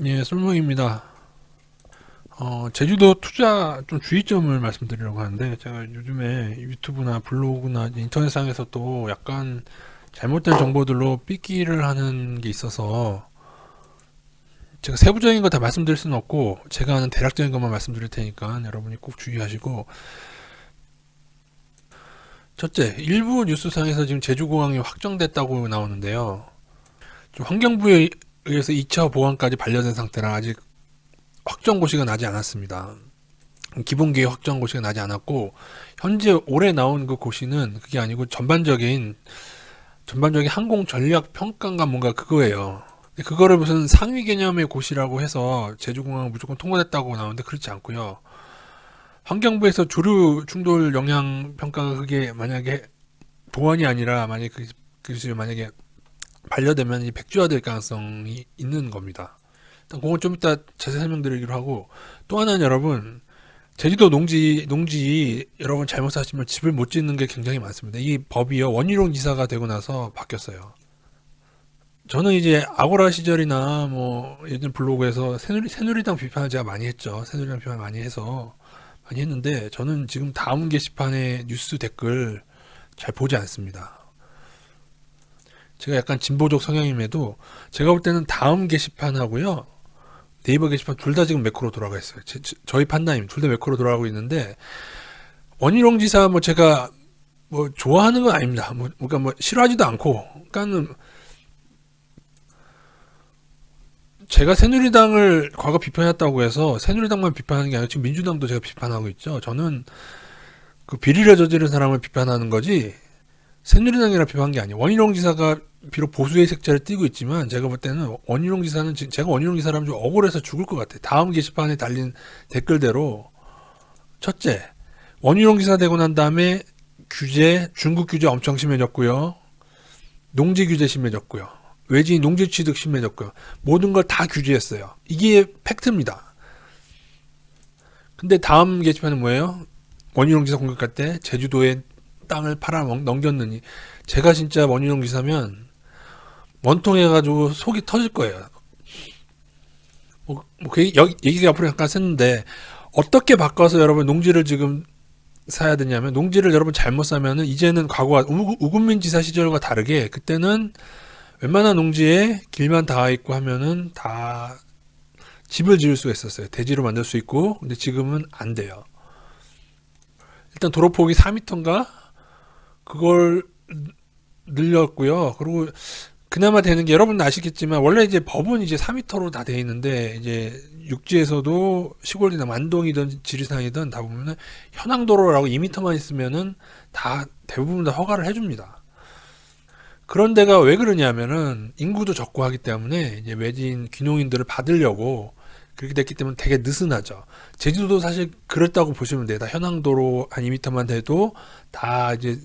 예, 솔무입니다. 제주도 투자 좀 주의점을 말씀드리려고 하는데, 제가 요즘에 유튜브나 블로그나 인터넷상에서 또 약간 잘못된 정보들로 삐끼를 하는 게 있어서, 제가 세부적인 거 다 말씀드릴 수는 없고, 제가 아는 대략적인 것만 말씀드릴 테니까 여러분이 꼭 주의하시고, 첫째, 일부 뉴스상에서 지금 제주공항이 확정됐다고 나오는데요. 좀 환경부에 의해서 2차 보안까지 반려된 상태라 아직 확정 고시가 나지 않았습니다. 기본계획 확정 고시가 나지 않았고 현재 올해 나온 그 고시는 그게 아니고 전반적인 항공 전략 평가인가 뭔가 그거예요. 그거를 무슨 상위 개념의 고시라고 해서 제주공항 무조건 통과됐다고 나오는데 그렇지 않고요. 환경부에서 조류 충돌 영향 평가가 그게 만약에 보완이 아니라 만약에 그 기술이 만약에 반려되면 백지화될 가능성이 있는 겁니다. 일단 그건 좀 이따 자세히 설명드리기로 하고, 또 하나는 여러분, 제주도 농지 여러분 잘못 사시면 집을 못 짓는 게 굉장히 많습니다. 이 법이요, 원희룡 지사가 되고 나서 바뀌었어요. 저는 이제 아고라 시절이나 뭐 예전 블로그에서 새누리당 비판을 제가 많이 했죠. 새누리당 비판 많이 해서 많이 했는데 저는 지금 다음 게시판에 뉴스 댓글 잘 보지 않습니다. 제가 약간 진보적 성향임에도 제가 볼 때는 다음 게시판하고요, 네이버 게시판 둘 다 지금 매크로 돌아가 있어요. 저희 판단입니다. 둘 다 매크로 돌아가고 있는데 원희룡 지사 뭐 제가 뭐 좋아하는 건 아닙니다. 뭐 그러니까 뭐 싫어하지도 않고, 그러니까는 제가 새누리당을 과거 비판했다고 해서 새누리당만 비판하는 게 아니라 지금 민주당도 제가 비판하고 있죠. 저는 그 비리를 저지른 사람을 비판하는 거지 새누리당이라 비판한 게 아니에요. 원희룡 지사가 비록 보수의 색채를 띠고 있지만 제가 볼 때는 원희룡 지사는 제가 원희룡 지사라면 좀 억울해서 죽을 것 같아요. 다음 게시판에 달린 댓글대로 첫째, 원희룡 지사 되고 난 다음에 중국 규제 엄청 심해졌고요. 농지 규제 심해졌고요. 외지인 농지 취득 심해졌고요. 모든 걸 다 규제했어요. 이게 팩트입니다. 근데 다음 게시판은 뭐예요? 원희룡 지사 공격할 때 제주도에 땅을 팔아 넘겼느니, 제가 진짜 원희룡 지사면 원통해가지고 속이 터질 거예요. 그 얘기가 앞으로 잠깐 샜는데, 어떻게 바꿔서 여러분 농지를 지금 사야 되냐면, 농지를 여러분 잘못 사면은 이제는 과거와 우금민 지사 시절과 다르게 그때는 웬만한 농지에 길만 닿아 있고 하면은 다 집을 지을 수가 있었어요. 대지로 만들 수 있고. 근데 지금은 안 돼요. 일단 도로폭이 4m인가 그걸 늘렸고요. 그리고 그나마 되는 게, 여러분 아시겠지만 원래 이제 법은 이제 4m로 다 돼 있는데, 이제 육지에서도 시골이나 만동이든 지리산이든 다 보면은 현항도로라고 2m만 있으면은 다 대부분 다 허가를 해줍니다. 그런 데가 왜 그러냐면은 인구도 적고 하기 때문에 이제 외지인 귀농인들을 받으려고 그렇게 됐기 때문에 되게 느슨하죠. 제주도도 사실 그랬다고 보시면 돼요. 다 현항도로 한 2m만 돼도 다 이제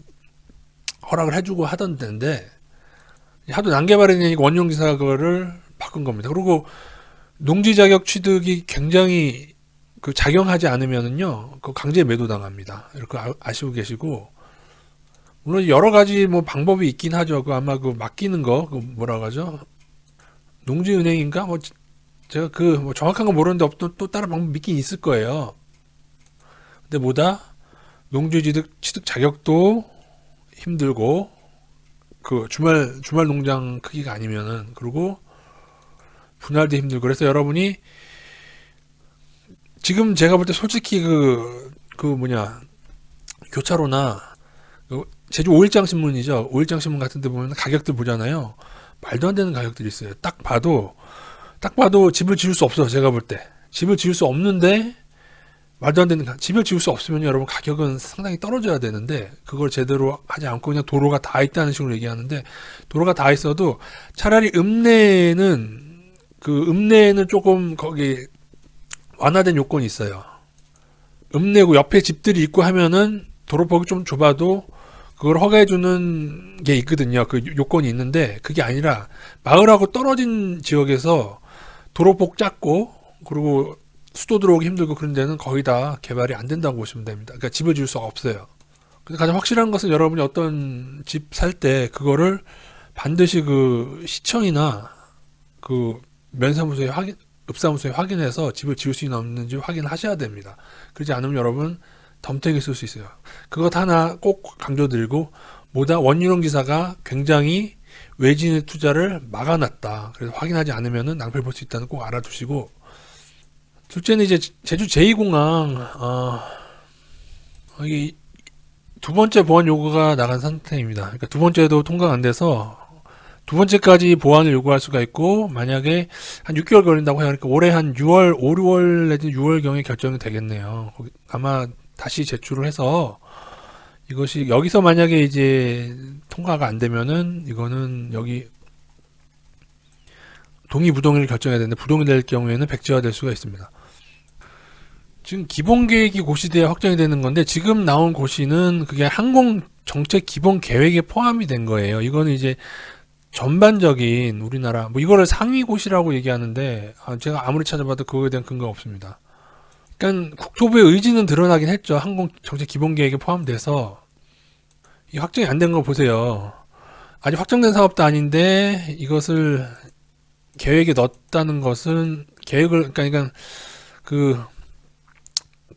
허락을 해주고 하던 데인데, 하도 난개발이 되니까 원용지사가 그거를 바꾼 겁니다. 그리고 농지 자격 취득이 굉장히 그 작용하지 않으면은요, 그 강제 매도 당합니다. 이렇게 아시고 계시고, 물론 여러 가지 뭐 방법이 있긴 하죠. 그 아마 그 맡기는 거, 그 뭐라고 하죠? 농지은행인가? 뭐 제가 그 뭐 정확한 거 모르는데 또 다른 방법 있긴 있을 거예요. 근데 뭐다? 농지 취득 자격도 힘들고, 그 주말 농장 크기가 아니면은, 그리고 분할도 힘들고. 그래서 여러분이 지금 제가 볼 때 솔직히 그 뭐냐, 교차로나 그 제주 5일장 신문이죠. 5일장 신문 같은 데 보면 가격들 보잖아요. 말도 안 되는 가격들이 있어요. 딱 봐도 집을 지을 수 없어. 제가 볼 때 집을 지을 수 없는데, 말도 안 되는 집을 지을 수 없으면 여러분 가격은 상당히 떨어져야 되는데, 그걸 제대로 하지 않고 그냥 도로가 다 있다는 식으로 얘기하는데, 도로가 다 있어도 차라리 읍내에는 조금 거기 완화된 요건이 있어요. 읍내고 옆에 집들이 있고 하면은 도로폭이 좀 좁아도 그걸 허가해주는 게 있거든요. 그 요건이 있는데, 그게 아니라 마을하고 떨어진 지역에서 도로폭 작고 그리고 수도 들어오기 힘들고 그런 데는 거의 다 개발이 안 된다고 보시면 됩니다. 그러니까 집을 지을 수가 없어요. 근데 가장 확실한 것은 여러분이 어떤 집 살 때 그거를 반드시 그 시청이나 그 면사무소에 읍사무소에 확인해서 집을 지을 수 있는지 확인을 하셔야 됩니다. 그렇지 않으면 여러분 덤탱이 쓸 수 있어요. 그것 하나 꼭 강조드리고, 뭐다 원희룡 지사가 굉장히 외진의 투자를 막아놨다. 그래서 확인하지 않으면 낭패를 볼 수 있다는 꼭 알아두시고, 둘째는 이제 제주 제2공항 이게 두 번째 보안 요구가 나간 상태입니다. 그러니까 두 번째도 통과가 안 돼서 두 번째까지 보안을 요구할 수가 있고, 만약에 한 6개월 걸린다고 해요. 그러니까 올해 한 6월, 5, 6월 내지 6월경에 결정이 되겠네요. 아마 다시 제출을 해서 이것이 여기서 만약에 이제 통과가 안 되면은 이거는 여기 동의 부동의를 결정해야 되는데, 부동의 될 경우에는 백지화될 수가 있습니다. 지금 기본 계획이 고시돼야 확정이 되는 건데, 지금 나온 고시는 그게 항공 정책 기본 계획에 포함이 된 거예요. 이거는 이제 전반적인 우리나라, 뭐 이거를 상위 고시라고 얘기하는데, 제가 아무리 찾아봐도 그거에 대한 근거가 없습니다. 그러니까 국토부의 의지는 드러나긴 했죠. 항공 정책 기본 계획에 포함돼서. 이 확정이 안 된 거 보세요. 아직 확정된 사업도 아닌데 이것을 계획에 넣었다는 것은, 계획을, 그러니까 그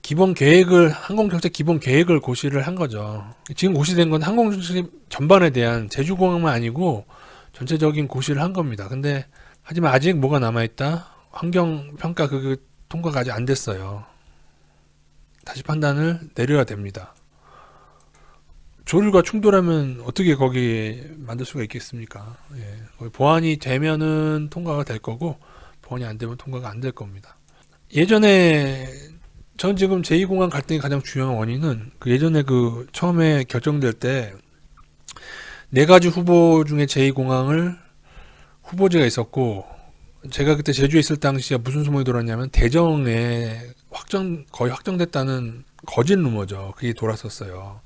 기본 계획을, 항공정책 기본 계획을 고시를 한 거죠. 지금 고시된 건 항공정책 전반에 대한, 제주공항만 아니고 전체적인 고시를 한 겁니다. 근데 하지만 아직 뭐가 남아있다? 환경평가 그 통과가 아직 안 됐어요. 다시 판단을 내려야 됩니다. 조류가 충돌하면 어떻게 거기에 만들 수가 있겠습니까? 예, 보완이 되면은 통과가 될 거고, 보완이 안 되면 통과가 안 될 겁니다. 예전에 전 지금 제2공항 갈등의 가장 중요한 원인은, 그 예전에 그 처음에 결정될 때 네 가지 후보 중에 제2공항을 후보지가 있었고, 제가 그때 제주에 있을 당시에 무슨 소문이 돌았냐면 대정에 거의 확정됐다는 거짓 루머죠. 그게 돌았었어요.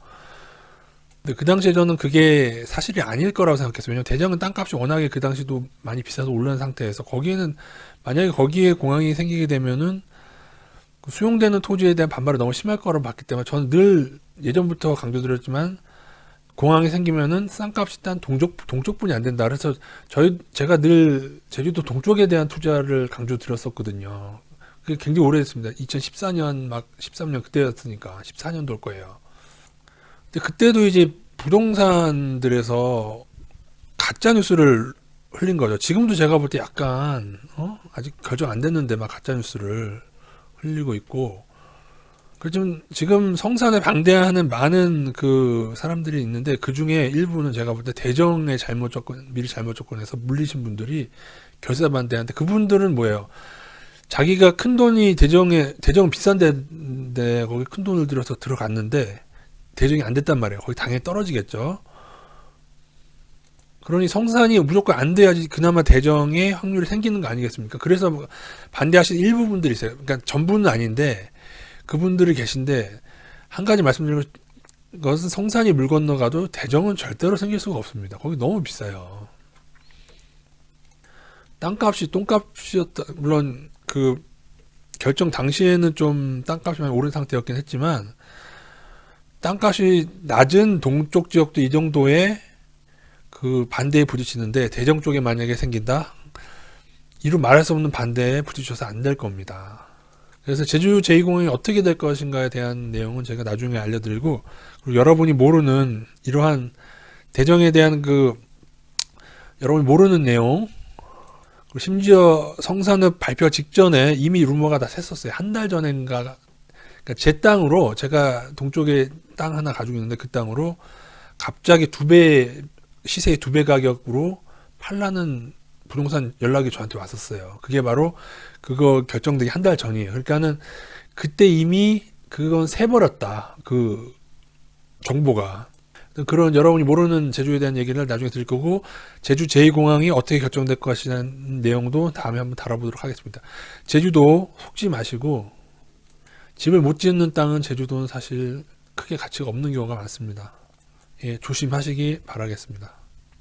근데 그 당시에 저는 그게 사실이 아닐 거라고 생각했어요. 왜냐면 대정은 땅값이 워낙에 그 당시도 많이 비싸서 오른 상태에서, 거기에는 만약에 거기에 공항이 생기게 되면은 수용되는 토지에 대한 반발이 너무 심할 거라고 봤기 때문에, 저는 늘 예전부터 강조드렸지만 공항이 생기면은 땅값이 단 동쪽분이 안 된다. 그래서 제가 늘 제주도 동쪽에 대한 투자를 강조드렸었거든요. 그게 굉장히 오래됐습니다. 2014년 막 13년 그때였으니까 14년도일 거예요. 근데 그때도 이제 부동산들에서 가짜 뉴스를 흘린 거죠. 지금도 제가 볼 때 약간 아직 결정 안 됐는데 막 가짜 뉴스를 흘리고 있고, 그렇지만 지금 성산에 방대하는 많은 그 사람들이 있는데, 그 중에 일부는 제가 볼 때 대정의 미리 잘못 조건에서 물리신 분들이 결사 반대하는데, 그분들은 뭐예요? 자기가 큰 돈이 대정 비싼 데인데 거기 큰 돈을 들여서 들어갔는데 대정이 안 됐단 말이에요. 거기 당연히 떨어지겠죠. 그러니 성산이 무조건 안 돼야지 그나마 대정의 확률이 생기는 거 아니겠습니까? 그래서 반대하시는 일부 분들이 있어요. 그러니까 전부는 아닌데 그분들이 계신데, 한 가지 말씀드리는 것은 성산이 물 건너가도 대정은 절대로 생길 수가 없습니다. 거기 너무 비싸요. 땅값이 똥값이었다. 물론 그 결정 당시에는 좀 땅값이 많이 오른 상태였긴 했지만, 땅값이 낮은 동쪽 지역도 이 정도의 그 반대에 부딪히는데, 대정 쪽에 만약에 생긴다? 이루 말할 수 없는 반대에 부딪혀서 안 될 겁니다. 그래서 제주 제2공항이 어떻게 될 것인가에 대한 내용은 제가 나중에 알려드리고, 그리고 여러분이 모르는 이러한 대정에 대한 여러분이 모르는 내용, 그리고 심지어 성산읍 발표 직전에 이미 루머가 다 샜었어요. 한 달 전인가. 그러니까 제 땅으로, 제가 동쪽에 땅 하나 가지고 있는데 그 땅으로 갑자기 시세의 2배 가격으로 팔라는 부동산 연락이 저한테 왔었어요. 그게 바로 그거 결정되기 한 달 전이에요. 그러니까는 그때 이미 그건 새버렸다. 그 정보가. 그런 여러분이 모르는 제주에 대한 얘기를 나중에 드릴 거고, 제주 제2공항이 어떻게 결정될 것이라는 내용도 다음에 한번 다뤄보도록 하겠습니다. 제주도 속지 마시고, 집을 못 짓는 땅은 제주도는 사실 크게 가치가 없는 경우가 많습니다. 예, 조심하시기 바라겠습니다.